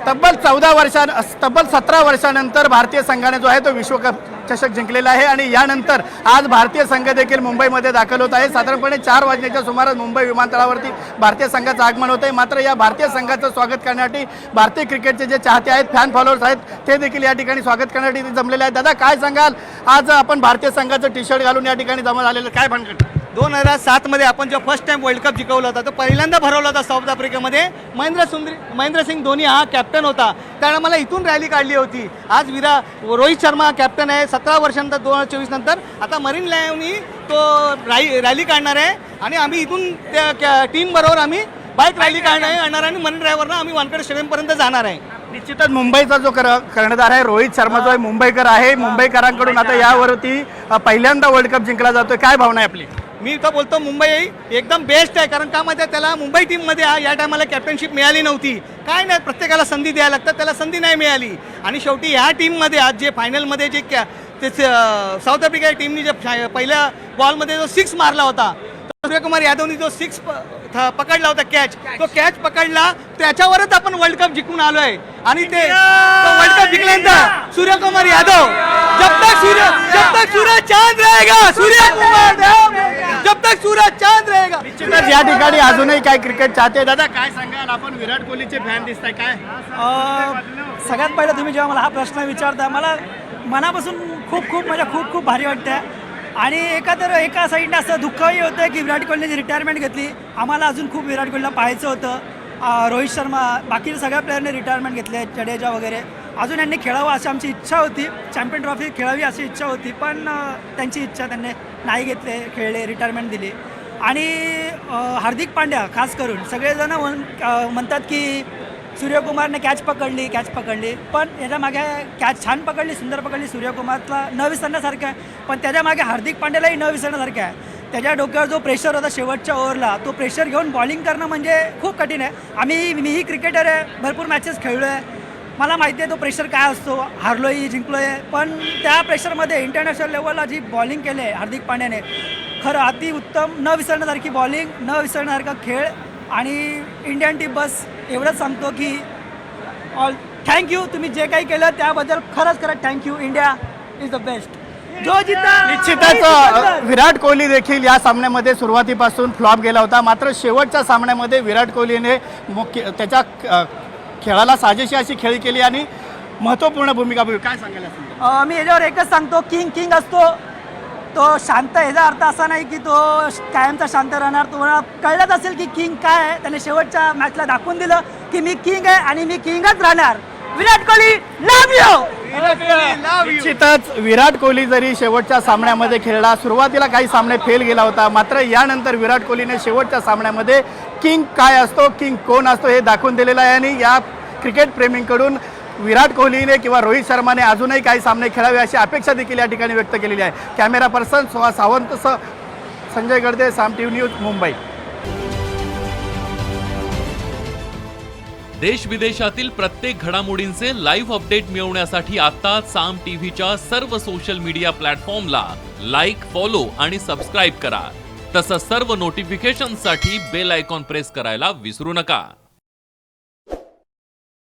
तब्बल 17 वर्षानंतर भारतीय संघाने जो आहे तो विश्वकप चषक जिंकलेला आहे आणि यानंतर आज भारतीय संघ देखील मुंबईमध्ये दाखल होत आहे। साधारणपणे 4 वाजण्याच्या सुमारास मुंबई विमानतळावरती भारतीय संघाचं आगमन होत आहे। मात्र या भारतीय संघाचं स्वागत करण्यासाठी भारतीय क्रिकेटचे जे चाहते आहेत, फॅन फॉलोअर्स आहेत, ते देखील या ठिकाणी स्वागत करण्यासाठी जमलेले आहेत। दादा, काय सांगाल, आज आपण भारतीय संघाचं टी शर्ट घालून या ठिकाणी जमा झालेलं, काय भानगड? 2007 मध्ये आपण जेव्हा फर्स्ट टाइम वर्ल्ड कप जिंकवला होता, तो पहिल्यांदा भरवला होता साऊथ आफ्रिकेमध्ये। महेंद्रसिंग धोनी हा कॅप्टन होता, त्यामुळे मला इथून रॅली काढली होती। आज रोहित शर्मा कॅप्टन आहे 17 वर्षांनंतर, 2024 नंतर। आता मरीन लाईव्हनी तो रॅली काढणार आहे आणि आम्ही इथून त्या टीम बरोबर आम्ही बाईक रॅली काढणार आणि मरीन ड्रायव्हरनं आम्ही वानखेडे स्टेडियमपर्यंत जाणार आहे। निश्चितच मुंबईचा जो कर्णधार आहे रोहित शर्मा जो आहे मुंबईकर आहे, मुंबईकरांकडून आता यावरती पहिल्यांदा वर्ल्ड कप जिंकला जातोय, काय भावना आहे आपली? मी तर बोलतो मुंबई एकदम बेस्ट आहे, कारण का माहिती आहे, त्याला मुंबई टीममध्ये या टायमाला कॅप्टनशिप मिळाली नव्हती। काय नाही, प्रत्येकाला संधी द्यायला लागतात, त्याला संधी नाही मिळाली आणि शेवटी ह्या टीममध्ये आज जे फायनलमध्ये जे साऊथ आफ्रिका टीमनी जे पहिल्या बॉलमध्ये जो 6 मारला होता, सूर्यकुमार यादवनी जो 6 पकडला होता तो कॅच पकडला, त्याच्यावरच आपण वर्ल्ड कप जिंकून आलोय। आणि ते वर्ल्ड कप जिंकल्यानंतर सूर्यकुमार यादव जब तक सूरज चांद रहेगा, सूर्यकुमार जब तक सूरज चांद रहेगा। निश्चितच या ठिकाणी अजूनही काय क्रिकेट चाहते, दादा काय सांगाल, आपण विराट कोहलीचे फॅन दिसताय, काय? सगळ्यात पहिलं तुम्ही जेव्हा मला हा प्रश्न विचारता, मला मनापासून खूप भारी वाटतं आणि एका साईडनं असं दुःखही होतं की विराट कोहलीने रिटायरमेंट घेतली। आम्हाला अजून खूप विराट कोहलीला पाहायचं होतं। रोहित शर्मा, बाकी सगळ्या प्लेयरने रिटायरमेंट घेतले, जडेजा वगैरे, अजून यांनी खेळावं अशी आमची इच्छा होती, चॅम्पियन ट्रॉफी खेळावी अशी इच्छा होती, पण त्यांची इच्छा त्यांनी नाही घेतले, खेळले, रिटायरमेंट दिली। आणि हार्दिक पांड्या खास करून सगळेजण म्हणतात की सूर्यकुमारने कॅच पकडली, पण याच्या मागे कॅच छान पकडली, सुंदर पकडली, सूर्यकुमारला न विसरण्यासारखं आहे, पण त्याच्या मागे हार्दिक पांड्यालाही न विसरण्यासारखं आहे। त्याच्या डोक्यावर जो प्रेशर होता शेवटच्या ओव्हरला, तो प्रेशर घेऊन बॉलिंग करणं म्हणजे खूप कठीण आहे। मीही क्रिकेटर आहे, भरपूर मॅचेस खेळलो आहे, मला माहिती आहे तो प्रेशर काय असतो, हारलोही जिंकलोय, पण त्या प्रेशरमध्ये इंटरनॅशनल लेवलला जी बॉलिंग केली आहे हार्दिक पांड्याने, खरं अतिउत्तम, न विसरण्यासारखी बॉलिंग, न विसरण्यासारखा खेळ। आणि इंडियन टीम बस एवढंच सांगतो की थँक्यू, तुम्ही जे काही केलं त्याबद्दल खरंच thank you. India is the best, जो जिता। निश्चितच विराट कोहली देखील या सामन्यामध्ये सुरुवातीपासून फ्लॉप गेला होता, मात्र शेवटच्या सामन्यामध्ये विराट कोहलीने त्याच्या खेळाला साजेशी अशी खेळी केली आणि महत्त्वपूर्ण भूमिका बजावली, काय सांगायला? मी याच्यावर एकच सांगतो, किंग असतो तो शांत, याचा अर्थ असा नाही की तो कायमचा शांत राहणार। तुम्हाला कळलंच असेल की किंग काय आहे, त्याने शेवटच्या मॅचला दाखवून दिलं की मी किंग आहे आणि मी किंगच राहणार। Virat Kohli love you. निश्चितच विराट कोहली जरी शेवटच्या सामन्यामध्ये खेळला, सुरुवातीला काही सामने फेल गेला होता, मात्र यानंतर विराट कोहलीने शेवटच्या सामन्यामध्ये किंग काय असतो, किंग कोण असतो हे दाखवून दिलेलं आहे। आणि या क्रिकेट प्रेमींकडून विराट कोहलीने किंवा रोहित शर्माने अजूनही काही सामने खेळावे अशी अपेक्षा देखील या ठिकाणी व्यक्त केलेली आहे। कॅमेरा पर्सन सावंत संजय गडदे, साम टीव्ही न्यूज, मुंबई। देश विदेशातील प्रत्येक घडामोडींचे लाईव्ह अपडेट मिळवण्यासाठी आता साम टीव्हीच्या सर्व सोशल मीडिया प्लॅटफॉर्मला लाईक, फॉलो आणि सबस्क्राईब करा। तसंच सर्व नोटिफिकेशनसाठी बेल आयकॉन प्रेस करायला विसरू नका।